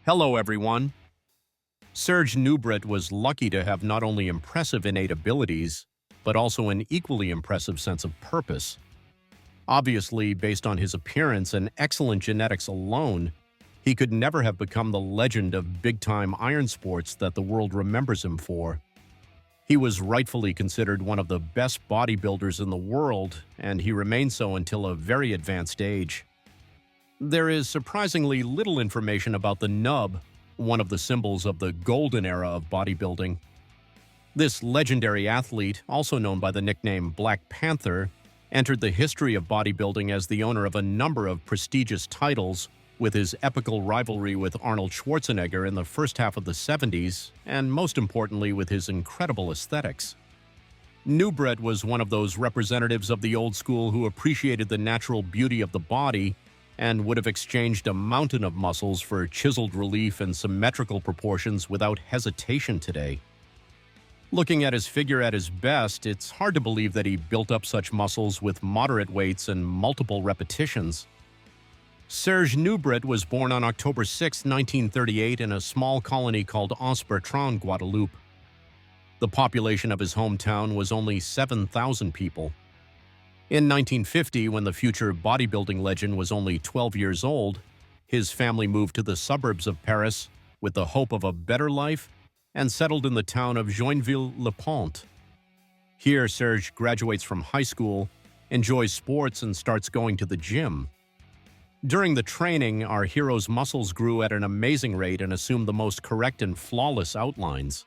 Hello, everyone. Serge Nubret was lucky to have not only impressive innate abilities, but also an equally impressive sense of purpose. Obviously, based on his appearance and excellent genetics alone, he could never have become the legend of big-time iron sports that the world remembers him for. He was rightfully considered one of the best bodybuilders in the world, and he remained so until a very advanced age. There is surprisingly little information about the nub, one of the symbols of the golden era of bodybuilding. This legendary athlete, also known by the nickname Black Panther, entered the history of bodybuilding as the owner of a number of prestigious titles, with his epical rivalry with Arnold Schwarzenegger in the first half of the 70s, and most importantly with his incredible aesthetics. Nubret was one of those representatives of the old school who appreciated the natural beauty of the body and would have exchanged a mountain of muscles for chiseled relief and symmetrical proportions without hesitation today. Looking at his figure at his best, it's hard to believe that he built up such muscles with moderate weights and multiple repetitions. Serge Nubret was born on October 6, 1938 in a small colony called Anse-Bertrand, Guadeloupe. The population of his hometown was only 7,000 people. In 1950, when the future bodybuilding legend was only 12 years old, his family moved to the suburbs of Paris with the hope of a better life and settled in the town of Joinville-le-Pont. Here, Serge graduates from high school, enjoys sports, and starts going to the gym. During the training, our hero's muscles grew at an amazing rate and assumed the most correct and flawless outlines.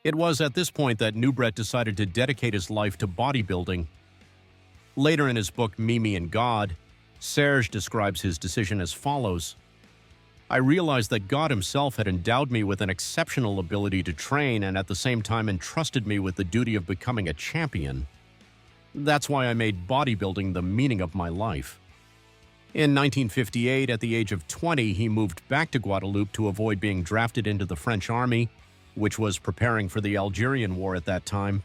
It was at this point that Nubret decided to dedicate his life to bodybuilding. Later in his book, Mimi and God, Serge describes his decision as follows: "I realized that God himself had endowed me with an exceptional ability to train and at the same time entrusted me with the duty of becoming a champion. That's why I made bodybuilding the meaning of my life." In 1958, at the age of 20, he moved back to Guadeloupe to avoid being drafted into the French army, which was preparing for the Algerian War at that time.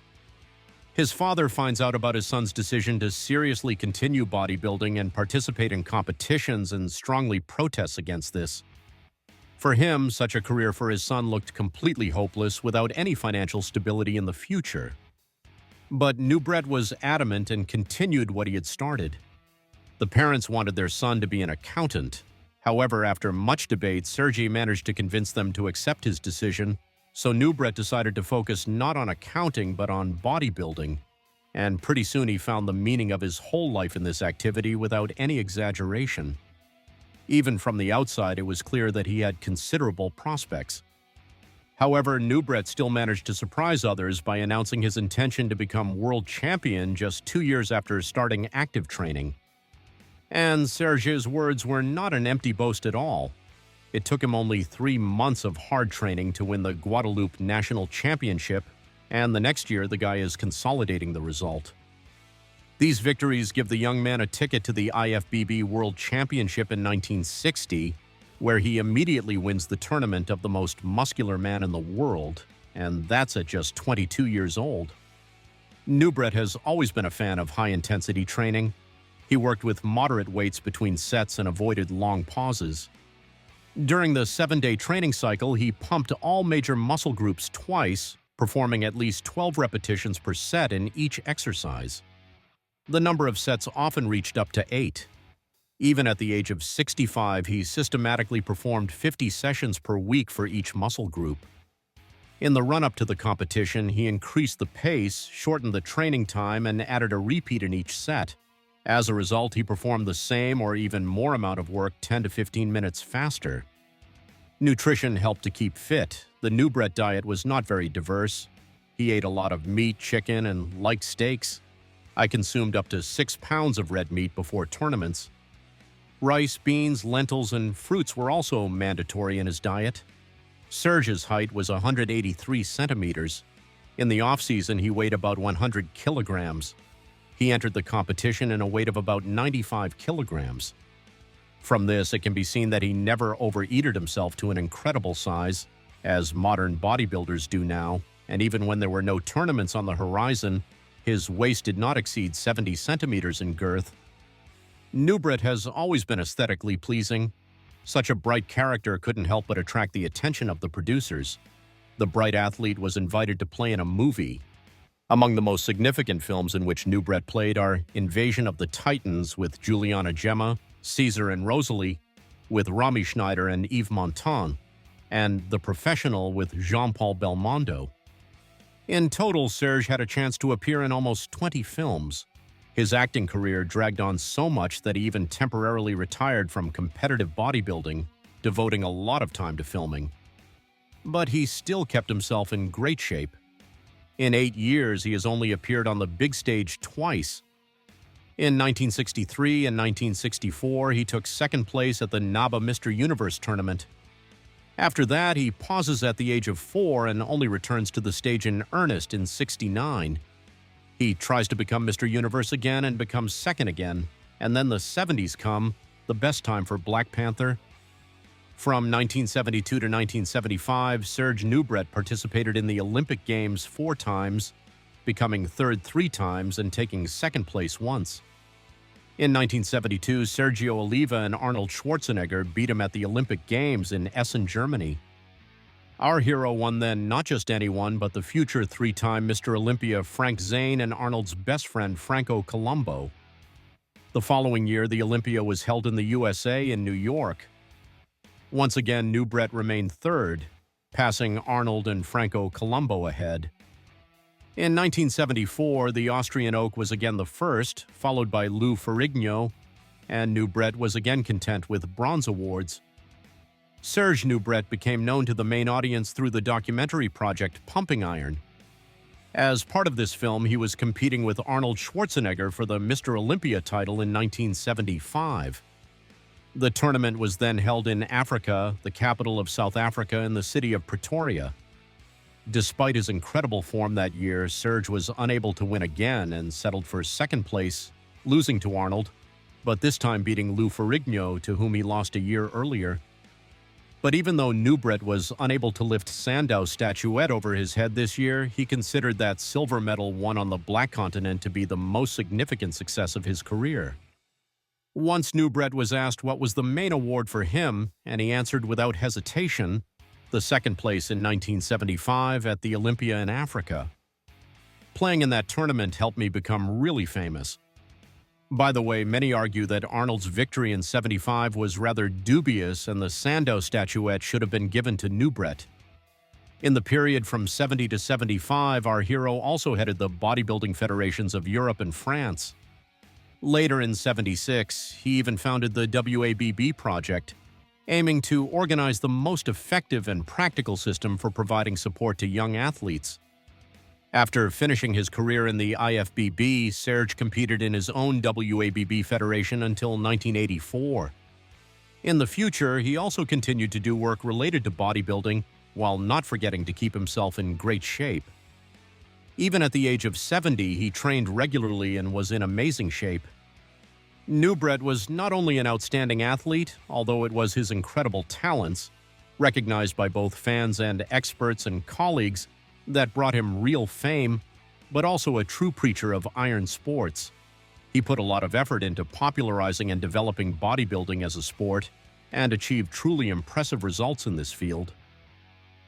His father finds out about his son's decision to seriously continue bodybuilding and participate in competitions and strongly protests against this. For him, such a career for his son looked completely hopeless without any financial stability in the future. But Nubret was adamant and continued what he had started. The parents wanted their son to be an accountant. However, after much debate, Serge managed to convince them to accept his decision, so Nubret decided to focus not on accounting but on bodybuilding, and pretty soon he found the meaning of his whole life in this activity without any exaggeration. Even from the outside, it was clear that he had considerable prospects. However, Nubret still managed to surprise others by announcing his intention to become world champion just 2 years after starting active training. And Serge's words were not an empty boast at all. It took him only 3 months of hard training to win the Guadeloupe National Championship, and the next year the guy is consolidating the result. These victories give the young man a ticket to the IFBB World Championship in 1960, where he immediately wins the tournament of the most muscular man in the world, and that's at just 22 years old. Nubret has always been a fan of high-intensity training. He worked with moderate weights between sets and avoided long pauses. During the 7-day training cycle, he pumped all major muscle groups twice, performing at least 12 repetitions per set in each exercise. The number of sets often reached up to 8. Even at the age of 65, he systematically performed 50 sessions per week for each muscle group. In the run-up to the competition, he increased the pace, shortened the training time, and added a repeat in each set. As a result, he performed the same or even more amount of work 10 to 15 minutes faster. Nutrition helped to keep fit. The Nubret diet was not very diverse. He ate a lot of meat, chicken, and liked steaks. I consumed up to 6 pounds of red meat before tournaments. Rice, beans, lentils, and fruits were also mandatory in his diet. Serge's height was 183 centimeters. In the off-season, he weighed about 100 kilograms. He entered the competition in a weight of about 95 kilograms. From this, it can be seen that he never overeated himself to an incredible size, as modern bodybuilders do now, and even when there were no tournaments on the horizon, his waist did not exceed 70 centimeters in girth. Nubret has always been aesthetically pleasing. Such a bright character couldn't help but attract the attention of the producers. The bright athlete was invited to play in a movie. Among the most significant films in which Nubret played are Invasion of the Titans with Juliana Gemma, Caesar and Rosalie with Rami Schneider and Yves Montand, and The Professional with Jean-Paul Belmondo. In total, Serge had a chance to appear in almost 20 films. His acting career dragged on so much that he even temporarily retired from competitive bodybuilding, devoting a lot of time to filming. But he still kept himself in great shape. In 8 years, he has only appeared on the big stage twice. In 1963 and 1964, he took second place at the NABA Mr. Universe tournament. After that, he pauses at the age of 4 and only returns to the stage in earnest in '69. He tries to become Mr. Universe again and becomes second again, and then the '70s come, the best time for Black Panther. From 1972 to 1975, Serge Nubret participated in the Olympic Games 4 times, becoming third 3 times and taking second place once. In 1972, Sergio Oliva and Arnold Schwarzenegger beat him at the Olympic Games in Essen, Germany. Our hero won then not just anyone, but the future 3-time Mr. Olympia Frank Zane and Arnold's best friend Franco Columbu. The following year, the Olympia was held in the USA in New York. Once again, Nubret remained third, passing Arnold and Franco Columbu ahead. In 1974, the Austrian Oak was again the first, followed by Lou Ferrigno, and Nubret was again content with bronze awards. Serge Nubret became known to the main audience through the documentary project Pumping Iron. As part of this film, he was competing with Arnold Schwarzenegger for the Mr. Olympia title in 1975. The tournament was then held in Africa, the capital of South Africa, in the city of Pretoria. Despite his incredible form that year, Serge was unable to win again and settled for second place, losing to Arnold, but this time beating Lou Ferrigno, to whom he lost a year earlier. But even though Nubret was unable to lift Sandow's statuette over his head this year, he considered that silver medal won on the Black Continent to be the most significant success of his career. Once Nubret was asked what was the main award for him, and he answered without hesitation, the second place in 1975 at the Olympia in Africa. Playing in that tournament helped me become really famous. By the way, many argue that Arnold's victory in '75 was rather dubious and the Sandow statuette should have been given to Nubret. In the period from '70 to '75, our hero also headed the bodybuilding federations of Europe and France. Later in '76, he even founded the WABB project, aiming to organize the most effective and practical system for providing support to young athletes. After finishing his career in the IFBB, Serge competed in his own WABB federation until 1984. In the future, he also continued to do work related to bodybuilding while not forgetting to keep himself in great shape. Even at the age of 70, he trained regularly and was in amazing shape. Nubret was not only an outstanding athlete, although it was his incredible talents, recognized by both fans and experts and colleagues, that brought him real fame, but also a true preacher of iron sports. He put a lot of effort into popularizing and developing bodybuilding as a sport, and achieved truly impressive results in this field.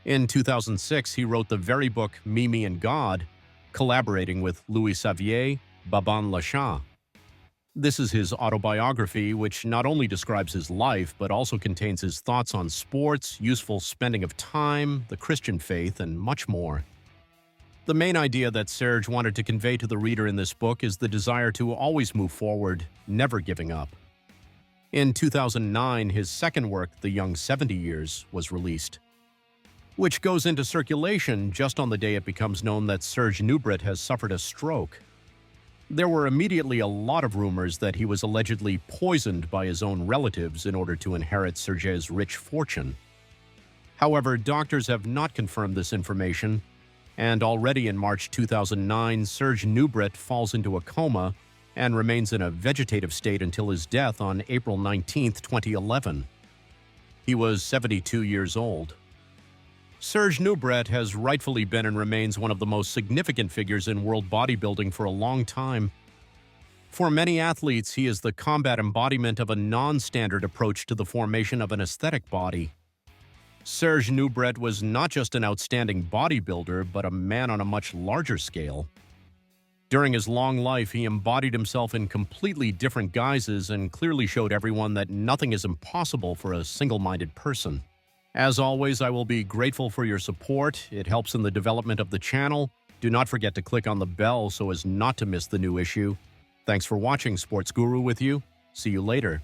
In 2006, he wrote the very book Mimi and God, collaborating with Louis Xavier, Baban Lachat. This is his autobiography, which not only describes his life, but also contains his thoughts on sports, useful spending of time, the Christian faith, and much more. The main idea that Serge wanted to convey to the reader in this book is the desire to always move forward, never giving up. In 2009, his second work, The Young 70 Years, was released, which goes into circulation just on the day it becomes known that Serge Nubret has suffered a stroke. There were immediately a lot of rumors that he was allegedly poisoned by his own relatives in order to inherit Serge's rich fortune. However, doctors have not confirmed this information, and already in March 2009, Serge Nubret falls into a coma and remains in a vegetative state until his death on April 19, 2011. He was 72 years old. Serge Nubret has rightfully been and remains one of the most significant figures in world bodybuilding for a long time. For many athletes, he is the combat embodiment of a non-standard approach to the formation of an aesthetic body. Serge Nubret was not just an outstanding bodybuilder, but a man on a much larger scale. During his long life, he embodied himself in completely different guises and clearly showed everyone that nothing is impossible for a single-minded person. As always, I will be grateful for your support. It helps in the development of the channel. Do not forget to click on the bell so as not to miss the new issue. Thanks for watching, Sports Guru with you. See you later.